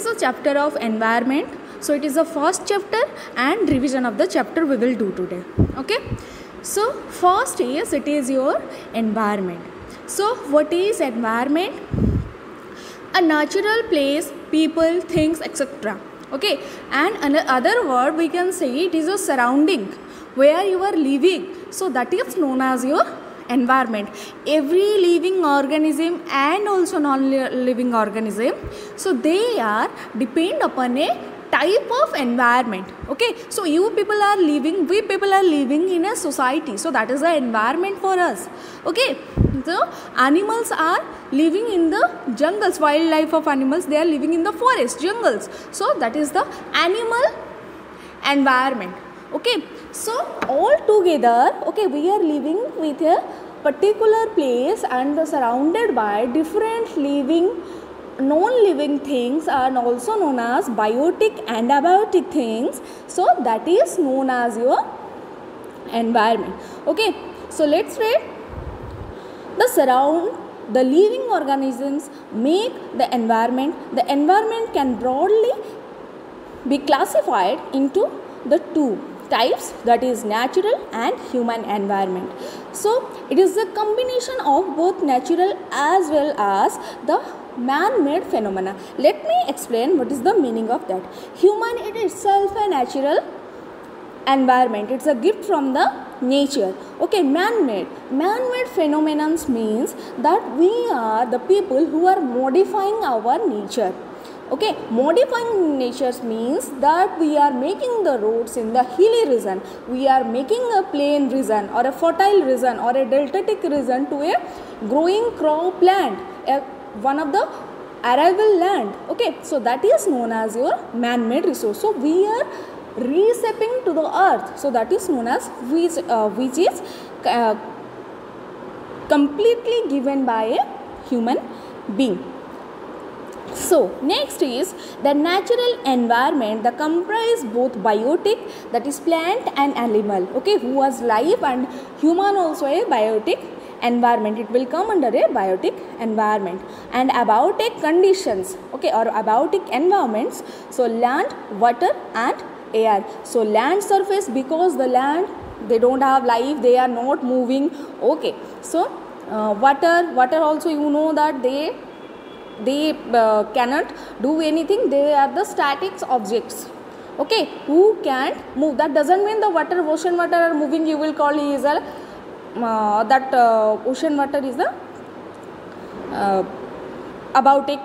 is a chapter of environment. So it is the first chapter and revision of the chapter we will do today. Okay. So first is it is your environment. So what is environment? A natural place, people, things, etc. Okay. And another word we can say it is a surrounding where you are living. So that is known as your environment. Every living organism and also non-living organism, so they are depend upon a type of environment. Okay, so you people are living, we people are living in a society, so that is the environment for us. Okay, so animals are living in the jungles, wildlife of animals, they are living in the forest, jungles, so that is the animal environment. Okay, so all together, okay, we are living with a particular place and surrounded by different living, non-living things and also known as biotic and abiotic things. So that is known as your environment. Okay, so let's read. The living organisms make the environment. The environment can broadly be classified into the two types, that is natural and human environment. So it is a combination of both natural as well as the man-made phenomena. Let me explain what is the meaning of that. Human it itself a natural environment, it's a gift from the nature. Okay, man-made phenomena means that we are the people who are modifying our nature. Okay, modifying nature means that we are making the roads in the hilly region, we are making a plain region or a fertile region or a deltatic region to a growing crop land, one of the arable land. Okay, so that is known as your man-made resource. So we are reshaping to the earth, so that is known as which is completely given by a human being. So next is the natural environment that comprise both biotic, that is plant and animal, okay, who was life, and human also a biotic environment, it will come under a biotic environment. And abiotic conditions, okay, or abiotic environments, so land, water and air. So land surface, because the land they don't have life, they are not moving. Okay, so water also, you know that they cannot do anything, they are the static objects, okay, who can't move. That doesn't mean the ocean water are moving, you will call is a ocean water is the abiotic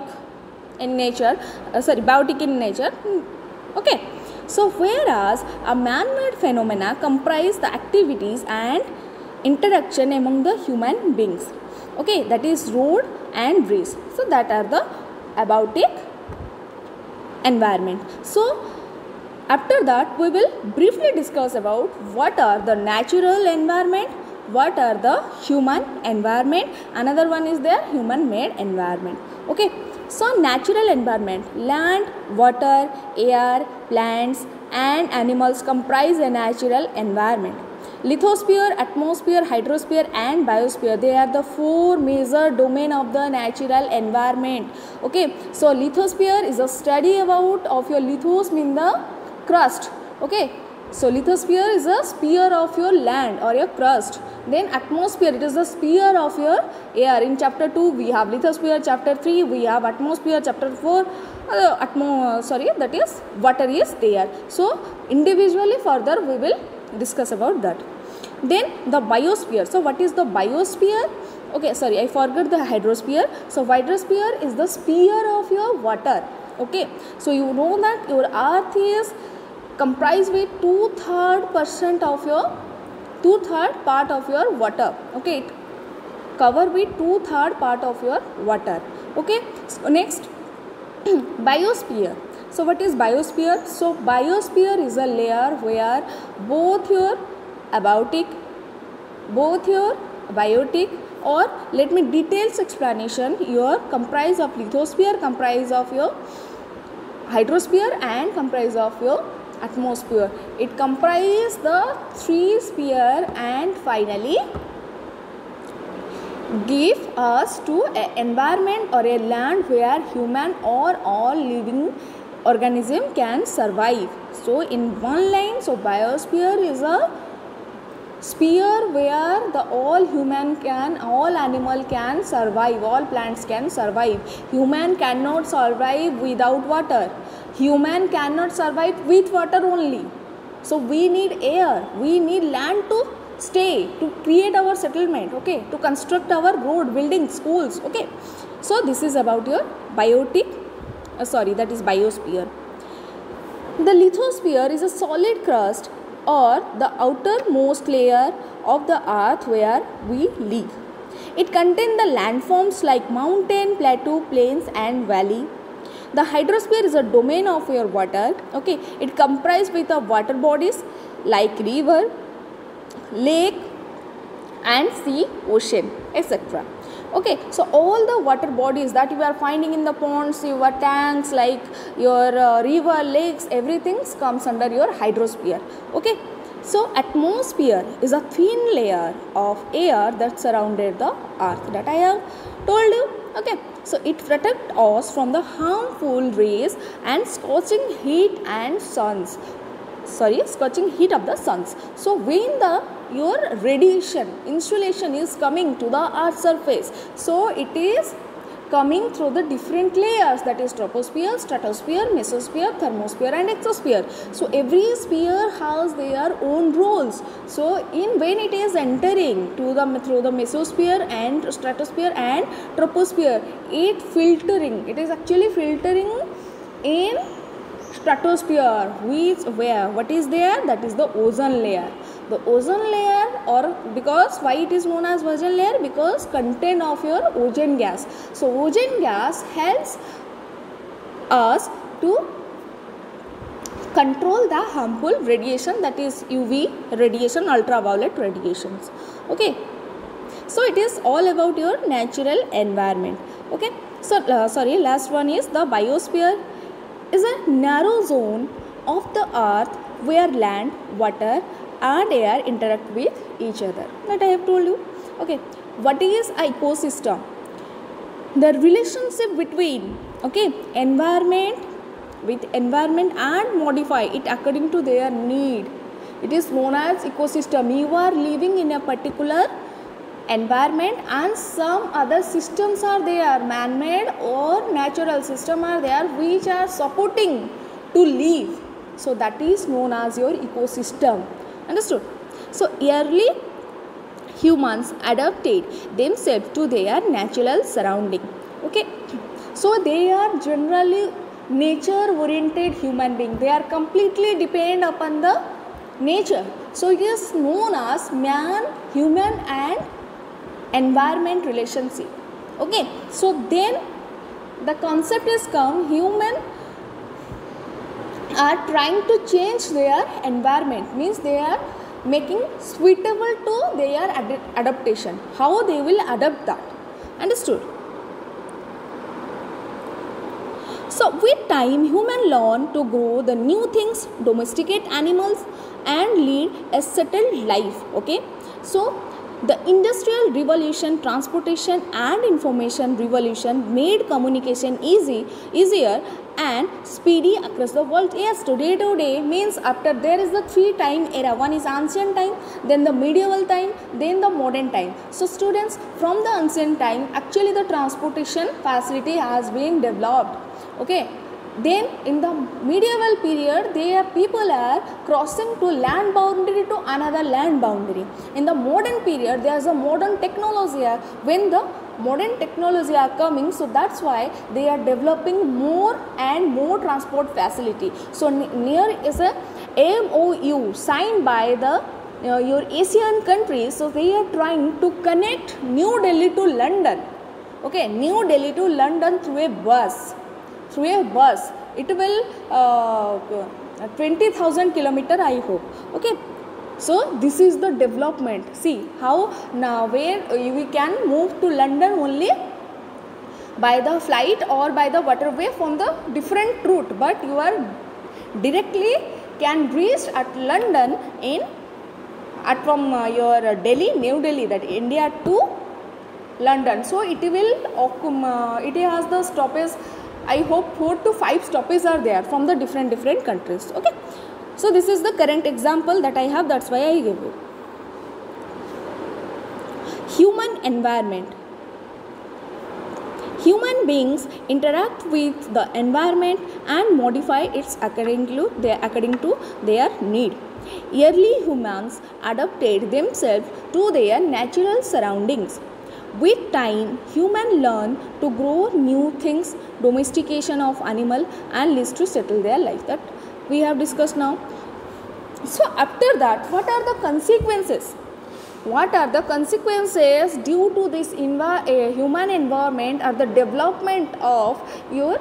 in nature, biotic in nature. Okay, so whereas a man-made phenomena comprise the activities and interaction among the human beings, okay, that is road and breeze, so that are the abiotic environment. So after that we will briefly discuss about what are the natural environment, what are the human environment, another one is their human made environment. Okay, so natural environment, land, water, air, plants and animals comprise a natural environment. Lithosphere, atmosphere, hydrosphere and biosphere, they are the four major domain of the natural environment. Okay, so lithosphere is a study about of your lithos mean the crust. Okay, so lithosphere is a sphere of your land or your crust. Then atmosphere, it is the sphere of your air. In chapter 2 we have lithosphere, chapter 3 we have atmosphere, chapter 4 that is water is there. So individually further we will discuss about that. Then the biosphere. So what is the biosphere? Okay, sorry, I forgot the hydrosphere. So hydrosphere is the sphere of your water. Okay, so you know that your earth is comprised with 2/3% of your part of your water. Okay, it cover with 2/3 part of your water. Okay, so next biosphere. So what is biosphere? So biosphere is a layer where both your abiotic, both your biotic, or let me details explanation, your comprise of lithosphere, comprise of your hydrosphere and comprise of your atmosphere. It comprises the three sphere and finally give us to an environment or a land where human or all living organism can survive. So in one line, so biosphere is a sphere where the all human can, all animal can survive, all plants can survive. Human cannot survive without water. Human cannot survive with water only. So we need air, we need land to stay, to create our settlement, okay, to construct our road, buildings, schools, okay. So this is about your that is biosphere. The lithosphere is a solid crust or the outermost layer of the earth where we live. It contains the landforms like mountain, plateau, plains and valley. The hydrosphere is a domain of your water, okay. It comprises with the water bodies like river, lake and sea, ocean, etc. Okay, so all the water bodies that you are finding in the ponds, your tanks, like your river, lakes, everything comes under your hydrosphere, okay. So atmosphere is a thin layer of air that surrounded the earth, that I have told you, okay. So it protects us from the harmful rays and scorching heat of the suns. So when your radiation, insulation is coming to the earth's surface, so it is coming through the different layers, that is troposphere, stratosphere, mesosphere, thermosphere and exosphere. So every sphere has their own roles. So when it is entering through the mesosphere and stratosphere and troposphere, it is actually filtering in stratosphere, what is there, that is the ozone layer. The ozone layer, or because why it is known as ozone layer, because content of your ozone gas. So ozone gas helps us to control the harmful radiation, that is UV radiation, ultraviolet radiations, okay. So it is all about your natural environment, okay. So last one is the biosphere is a narrow zone of the earth where land, water and air interact with each other, that I have told you, okay. What is an ecosystem? The relationship between, okay, environment and modify it according to their need. It is known as ecosystem. You are living in a particular environment and some other systems are there, man-made or natural system are there, which are supporting to live. So that is known as your ecosystem. Understood? So early humans adapted themselves to their natural surrounding, okay. So they are generally nature oriented human being, they are completely depend upon the nature. So it is known as man, human and environment relationship, okay. So then the concept is come, human are trying to change their environment, means they are making suitable to their adaptation, how they will adapt that. Understood? So with time, human learn to grow the new things, domesticate animals and lead a settled life, okay. So the industrial revolution, transportation and information revolution made communication easier and speedy across the world. Yes, today means after there is the 3 time era. One is ancient time, then the medieval time, then the modern time. So students, from the ancient time, actually the transportation facility has been developed, okay. Then in the medieval period, people are crossing to land boundary to another land boundary. In the modern period, there is a modern technology. When the modern technology are coming, so that's why they are developing more and more transport facility. So near is a MOU signed by the your Asian countries. So they are trying to connect New Delhi to London, okay, New Delhi to London through a bus. It will 20,000 kilometer, I hope, okay. So this is the development. See how now where we can move to London only by the flight or by the waterway from the different route, but you are directly can reach at London from your Delhi, New Delhi, that India, to London. So it will it has the stoppage, I hope 4 to 5 stoppages are there from the different countries. Okay, so this is the current example that I have, that's why I gave you. Human environment. Human beings interact with the environment and modify it according to their need. Early humans adapted themselves to their natural surroundings. With time, humans learn to grow new things, domestication of animal, and leads to settle their life. That we have discussed now. So after that, what are the consequences? What are the consequences due to this human environment or the development of your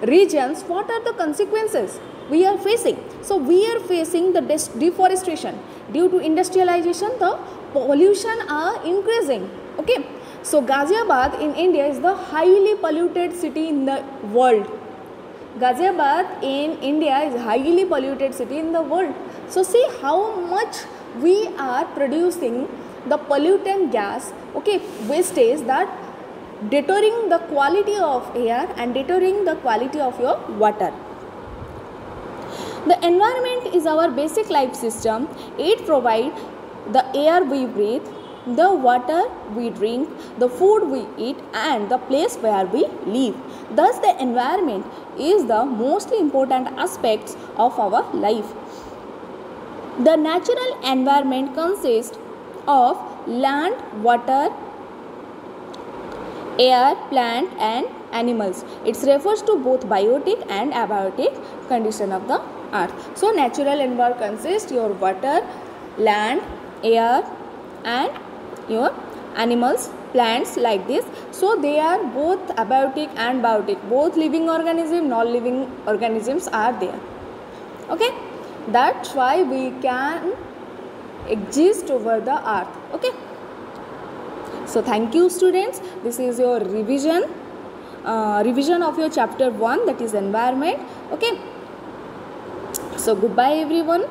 regions? What are the consequences we are facing? So we are facing the deforestation. Due to industrialization, the pollution are increasing. Okay, so Ghaziabad in India is the highly polluted city in the world. Ghaziabad in India is highly polluted city in the world. So see how much we are producing the pollutant gas, okay, wastage, that deterring the quality of air and deterring the quality of your water. The environment is our basic life system. It provides the air we breathe, the water we drink, the food we eat, and the place where we live. Thus, the environment is the most important aspects of our life. The natural environment consists of land, water, air, plant, and animals. It refers to both biotic and abiotic condition of the earth. So natural environment consists your water, land, air, and your animals, plants, like this. So they are both abiotic and biotic. Both living organisms, non-living organisms are there. Okay, that's why we can exist over the earth. Okay, so thank you students. This is your revision of your chapter 1, that is environment. Okay, so goodbye everyone.